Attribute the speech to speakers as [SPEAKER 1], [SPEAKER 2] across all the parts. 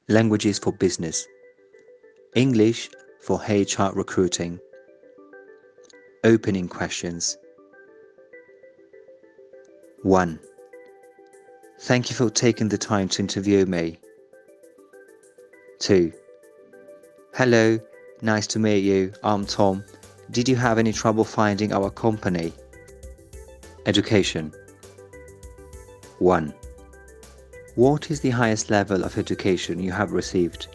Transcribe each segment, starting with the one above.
[SPEAKER 1] Languages for business. English for HR recruiting. Opening questions. 1. Thank you for taking the time to interview me. 2. Hello, nice to meet you. I'm Tom. Did you have any trouble finding our company? Education. 1. What is the highest level of education you have received?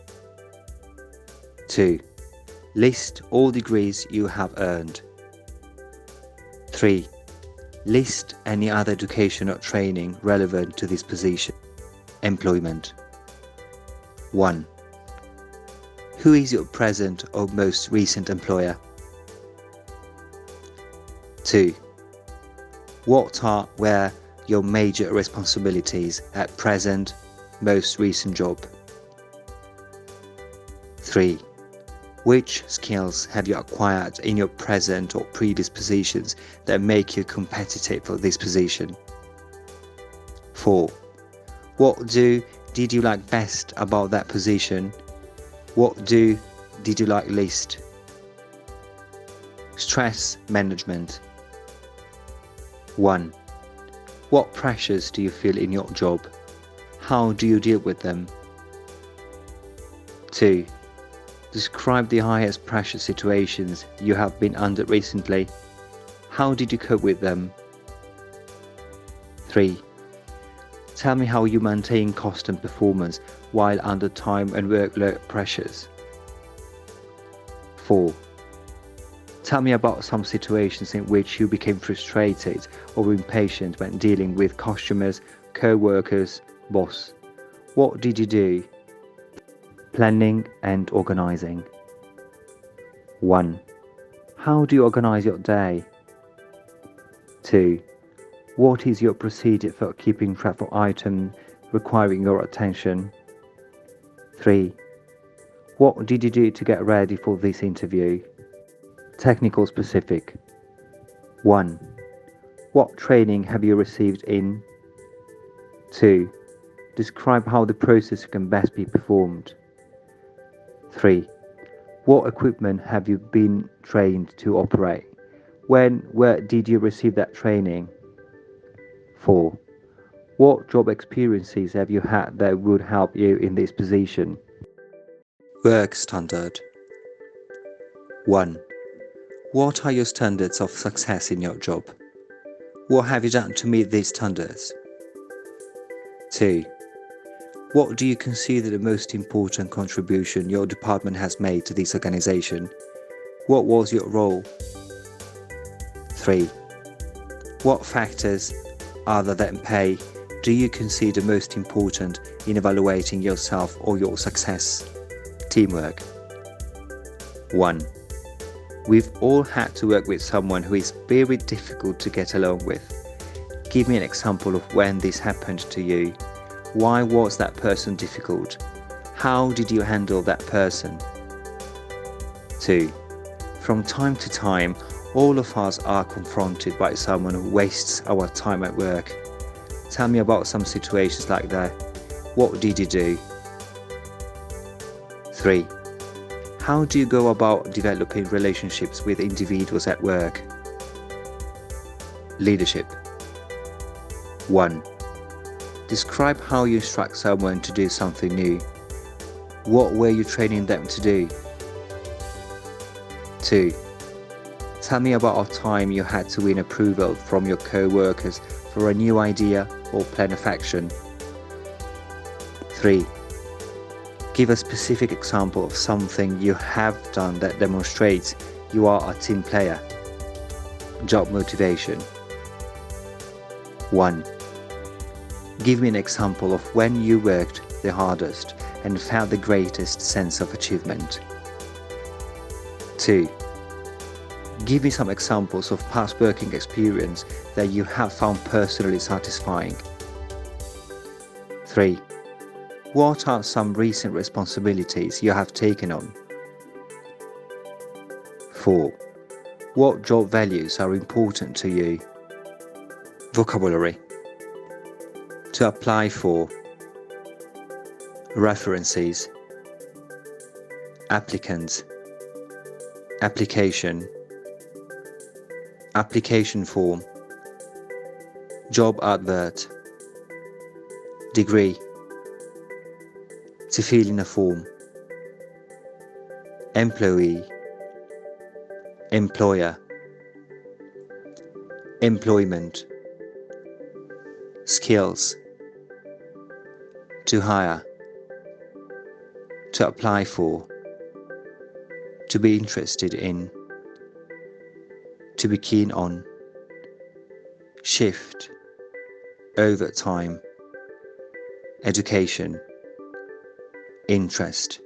[SPEAKER 1] 2. List all degrees you have earned. 3. List any other education or training relevant to this position. Employment. 1. Who is your present or most recent employer? 2. What were your major responsibilities at present, most recent job? 3. Which skills have you acquired in your present or previous positions that make you competitive for this position? 4. What did you like best about that position? What did you like least? Stress management. 1. What pressures do you feel in your job? How do you deal with them? 2. Describe the highest pressure situations you have been under recently. How did you cope with them? 3. Tell me how you maintain constant performance while under time and workload pressures. 4. Tell me about some situations in which you became frustrated or impatient when dealing with customers, co-workers, boss. What did you do? Planning and organizing. 1. How do you organize your day? 2. What is your procedure for keeping track of items requiring your attention? 3. What did you do to get ready for this interview? Technical specific. 1. What training have you received in? 2. Describe how the process can best be performed. 3. What equipment have you been trained to operate? Where did you receive that training? 4. What job experiences have you had that would help you in this position? Work standard. 1. What are your standards of success in your job? What have you done to meet these standards? 2. What do you consider the most important contribution your department has made to this organization? What was your role? 3. What factors, other than pay, do you consider most important in evaluating yourself or your success? Teamwork. 1. We've all had to work with someone who is very difficult to get along with. Give me an example of when this happened to you. Why was that person difficult? How did you handle that person? 2. From time to time, all of us are confronted by someone who wastes our time at work. Tell me about some situations like that. What did you do? 3. How do you go about developing relationships with individuals at work? Leadership. 1. Describe how you instruct someone to do something new. What were you training them to do? 2. Tell me about a time you had to win approval from your co-workers for a new idea or plan of action. 3. Give a specific example of something you have done that demonstrates you are a team player. Job motivation. 1. Give me an example of when you worked the hardest and felt the greatest sense of achievement. 2. Give me some examples of past working experience that you have found personally satisfying. 3. What are some recent responsibilities you have taken on? 4. What job values are important to you? Vocabulary. To apply for. References. Applicants. Application. Application form. Job advert. Degree. To fill in a form. Employee. Employer. Employment. Skills. To hire. To apply for. To be interested in. To be keen on. Shift. Overtime. Education. Interest.